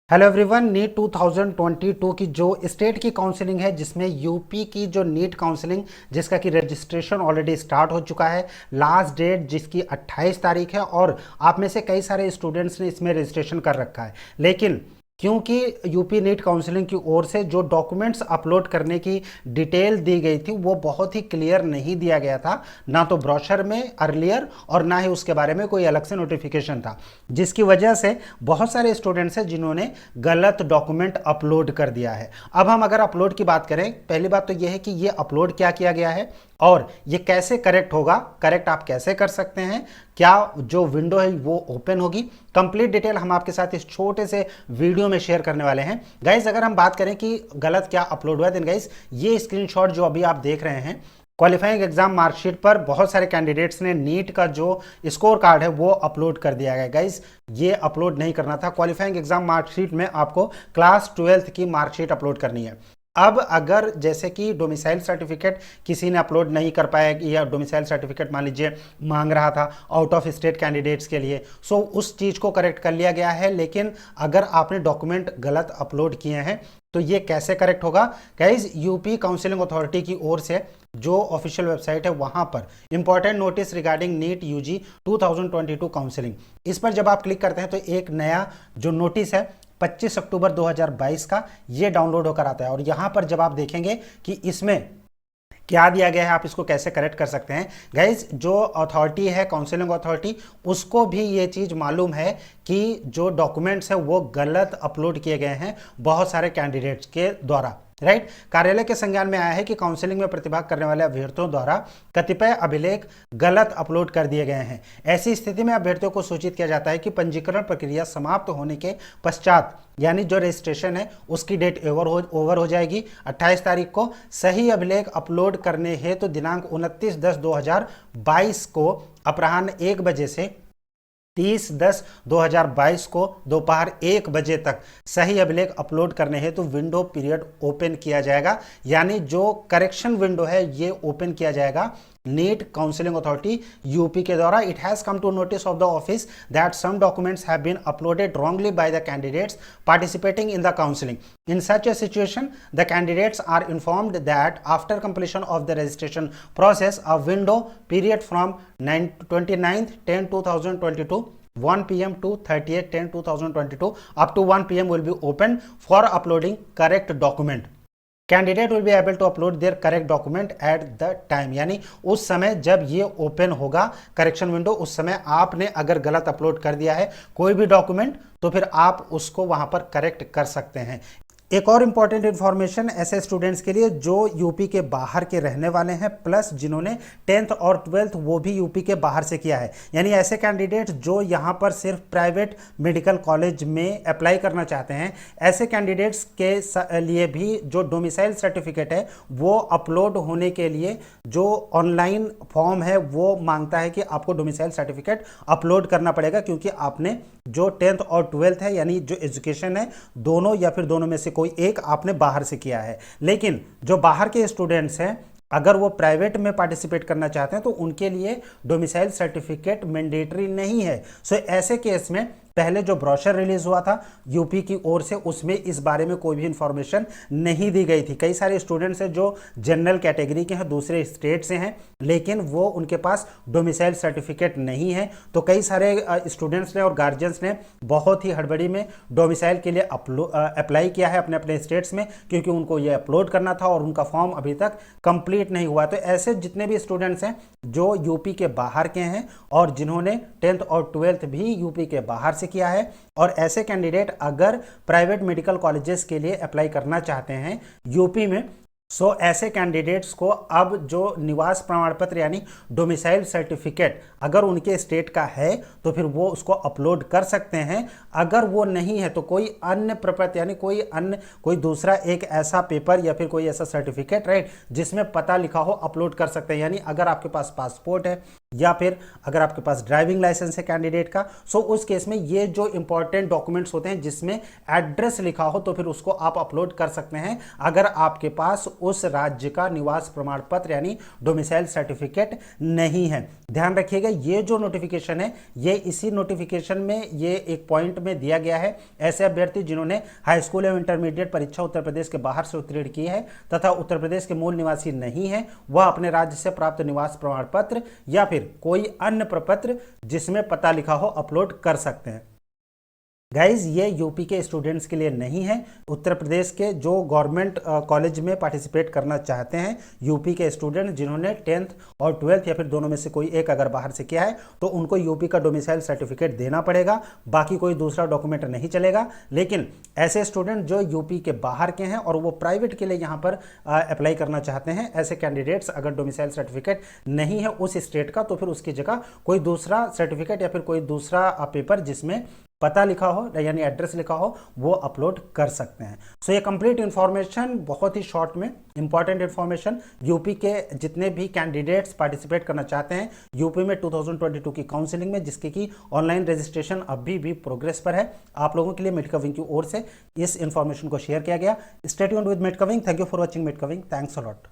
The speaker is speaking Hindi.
Hello everyone. नीट 2022 की जो स्टेट की काउंसलिंग है, जिसमें यूपी की जो नीट काउंसलिंग जिसका कि रजिस्ट्रेशन ऑलरेडी स्टार्ट हो चुका है। लास्ट डेट जिसकी 28 तारीख है और आप में से कई सारे स्टूडेंट्स ने इसमें रजिस्ट्रेशन कर रखा है। लेकिन क्योंकि यूपी नीट काउंसलिंग की ओर से जो डॉक्यूमेंट्स अपलोड करने की डिटेल दी गई थी वो बहुत ही क्लियर नहीं दिया गया था, ना तो ब्रोशर में अर्लियर और ना ही उसके बारे में कोई अलग से नोटिफिकेशन था, जिसकी वजह से बहुत सारे स्टूडेंट्स हैं जिन्होंने गलत डॉक्यूमेंट अपलोड कर दिया है। अब हम अगर अपलोड की बात करें, पहली बात तो यह है कि ये अपलोड क्या किया गया है और ये कैसे करेक्ट होगा, करेक्ट आप कैसे कर सकते हैं, क्या जो विंडो है वो ओपन होगी। कंप्लीट डिटेल हम आपके साथ इस छोटे से वीडियो में शेयर करने वाले हैं। गाइस, अगर हम बात करें कि गलत क्या अपलोड हुआ है, देन गाइस ये स्क्रीनशॉट जो अभी आप देख रहे हैं, क्वालिफाइंग एग्जाम मार्कशीट पर बहुत सारे कैंडिडेट्स ने नीट का जो स्कोर कार्ड है वो अपलोड कर दिया गया। गाइस, ये अपलोड नहीं करना था। क्वालिफाइंग एग्जाम मार्कशीट में आपको क्लास 12th की मार्कशीट अपलोड करनी है। अब अगर जैसे कि डोमिसाइल सर्टिफिकेट किसी ने अपलोड नहीं कर पाया या डोमिसाइल सर्टिफिकेट मान लीजिए मांग रहा था आउट ऑफ स्टेट कैंडिडेट्स के लिए, सो उस चीज़ को करेक्ट कर लिया गया है। लेकिन अगर आपने डॉक्यूमेंट गलत अपलोड किए हैं तो ये कैसे करेक्ट होगा। गाइस, यूपी काउंसलिंग अथॉरिटी की ओर से जो ऑफिशियल वेबसाइट है वहां पर important notice regarding NEET UG 2022 counselling, इस पर जब आप क्लिक करते हैं तो एक नया जो नोटिस है 25 अक्टूबर 2022 का ये डाउनलोड होकर आता है। और यहां पर जब आप देखेंगे कि इसमें क्या दिया गया है, आप इसको कैसे करेक्ट कर सकते हैं। गाइज, जो अथॉरिटी है काउंसलिंग अथॉरिटी, उसको भी ये चीज़ मालूम है कि जो डॉक्यूमेंट्स है वो गलत अपलोड किए गए हैं बहुत सारे कैंडिडेट्स के द्वारा। राइट, कार्यालय के संज्ञान में आया है कि काउंसलिंग में प्रतिभाग करने वाले अभ्यर्थियों द्वारा कतिपय अभिलेख गलत अपलोड कर दिए गए हैं। ऐसी स्थिति में अभ्यर्थियों को सूचित किया जाता है कि पंजीकरण प्रक्रिया समाप्त होने के पश्चात, यानी जो रजिस्ट्रेशन है उसकी डेट ओवर हो जाएगी 28 तारीख को, सही अभिलेख अपलोड करने हेतु दिनांक 29/10/2022 को अपराह्न 1 बजे से 30/10/2022 को दोपहर 1 बजे तक सही अभिलेख अपलोड करने हेतु विंडो पीरियड ओपन किया जाएगा। यानी जो करेक्शन विंडो है ये ओपन किया जाएगा नीट काउंसलिंग अथॉरिटी यूपी के द्वारा। It has come to notice of the office that some documents have been uploaded wrongly by the candidates participating in the counseling. In such a situation, the candidates are informed that after completion of the registration process, a window period from 29/10/2022 1 p.m. to 30/10/2022 up to 1 p.m. will be open for uploading correct document. Candidate will be able to upload their correct document at the time, यानी उस समय जब ये ओपन होगा करेक्शन विंडो, उस समय आपने अगर गलत अपलोड कर दिया है कोई भी डॉक्यूमेंट तो फिर आप उसको वहां पर करेक्ट कर सकते हैं। एक और इंपॉर्टेंट इन्फॉर्मेशन ऐसे स्टूडेंट्स के लिए जो यूपी के बाहर के रहने वाले हैं, प्लस जिन्होंने 10th और 12th वो भी यूपी के बाहर से किया है, यानी ऐसे कैंडिडेट्स जो यहाँ पर सिर्फ प्राइवेट मेडिकल कॉलेज में अप्लाई करना चाहते हैं, ऐसे कैंडिडेट्स के लिए भी जो डोमिसाइल सर्टिफिकेट है वो अपलोड होने के लिए जो ऑनलाइन फॉर्म है वो मांगता है कि आपको डोमिसाइल सर्टिफिकेट अपलोड करना पड़ेगा, क्योंकि आपने जो 10th और 12th है यानी जो एजुकेशन है दोनों या फिर दोनों में से कोई एक आपने बाहर से किया है। लेकिन जो बाहर के स्टूडेंट्स हैं अगर वो प्राइवेट में पार्टिसिपेट करना चाहते हैं तो उनके लिए डोमिसाइल सर्टिफिकेट मैंडेटरी नहीं है। सो ऐसे केस में पहले जो ब्रोशर रिलीज हुआ था यूपी की ओर से उसमें इस बारे में कोई भी इंफॉर्मेशन नहीं दी गई थी। कई सारे स्टूडेंट्स हैं जो जनरल कैटेगरी के हैं, दूसरे स्टेट से हैं, लेकिन वो उनके पास डोमिसाइल सर्टिफिकेट नहीं है। तो कई सारे स्टूडेंट्स ने और गार्जियंस ने बहुत ही हड़बड़ी में डोमिसाइल के लिए अप्लाई किया है अपने अपने स्टेट्स में, क्योंकि उनको ये अपलोड करना था और उनका फॉर्म अभी तक कंप्लीट नहीं हुआ। तो ऐसे जितने भी स्टूडेंट्स हैं जो यूपी के बाहर के हैं और जिन्होंने 10th और 12th भी यूपी के बाहर से किया है, और ऐसे कैंडिडेट अगर प्राइवेट मेडिकल कॉलेजेस के लिए अप्लाई करना चाहते हैं यूपी में, सो ऐसे कैंडिडेट्स को अब जो निवास प्रमाण पत्र यानी डोमिसाइल सर्टिफिकेट अगर उनके स्टेट का है तो फिर वो उसको अपलोड कर सकते हैं। अगर वो नहीं है तो कोई अन्य प्रपत्र यानी कोई दूसरा एक ऐसा पेपर या फिर कोई ऐसा सर्टिफिकेट, राइट, जिसमें पता लिखा हो अपलोड कर सकते हैं। यानी अगर आपके पास पासपोर्ट है या फिर अगर आपके पास ड्राइविंग लाइसेंस है कैंडिडेट का, सो उस केस में ये जो इंपॉर्टेंट डॉक्यूमेंट्स होते हैं जिसमें एड्रेस लिखा हो तो फिर उसको आप अपलोड कर सकते हैं अगर आपके पास उस राज्य का निवास प्रमाण पत्र यानी डोमिसाइल सर्टिफिकेट नहीं है। ध्यान रखिएगा ये जो नोटिफिकेशन है ये इसी नोटिफिकेशन में ये एक पॉइंट में दिया गया है ऐसे अभ्यर्थी जिन्होंने हाई स्कूल एवं इंटरमीडिएट परीक्षा उत्तर प्रदेश के बाहर से उत्तीर्ण की है तथा उत्तर प्रदेश के मूल निवासी नहीं है, वह अपने राज्य से प्राप्त निवास प्रमाण पत्र या फिर कोई अन्य प्रपत्र जिसमें पता लिखा हो अपलोड कर सकते हैं। गाइज ये यूपी के स्टूडेंट्स के लिए नहीं है, उत्तर प्रदेश के जो गवर्नमेंट कॉलेज में पार्टिसिपेट करना चाहते हैं यूपी के स्टूडेंट जिन्होंने 10th और 12th या फिर दोनों में से कोई एक अगर बाहर से किया है तो उनको यूपी का डोमिसाइल सर्टिफिकेट देना पड़ेगा, बाकी कोई दूसरा डॉक्यूमेंट नहीं चलेगा। लेकिन ऐसे स्टूडेंट जो यूपी के बाहर के हैं और वो प्राइवेट के लिए यहाँ पर अप्लाई करना चाहते हैं, ऐसे कैंडिडेट्स अगर डोमिसाइल सर्टिफिकेट नहीं है उस स्टेट का तो फिर उसकी जगह कोई दूसरा सर्टिफिकेट या फिर कोई दूसरा पेपर जिसमें पता लिखा हो यानी एड्रेस लिखा हो वो अपलोड कर सकते हैं। सो ये कंप्लीट इन्फॉर्मेशन बहुत ही शॉर्ट में इंपॉर्टेंट इन्फॉर्मेशन यूपी के जितने भी कैंडिडेट्स पार्टिसिपेट करना चाहते हैं यूपी में 2022 की काउंसलिंग में, जिसकी की ऑनलाइन रजिस्ट्रेशन अभी भी प्रोग्रेस पर है, आप लोगों के लिए मेडकविंग की ओर से इस इंफॉर्मेशन को शेयर किया गया। स्टे ट्यून्ड विद मेडकविंग। थैंक यू फॉर वॉचिंग मेडकविंग। Thanks a lot.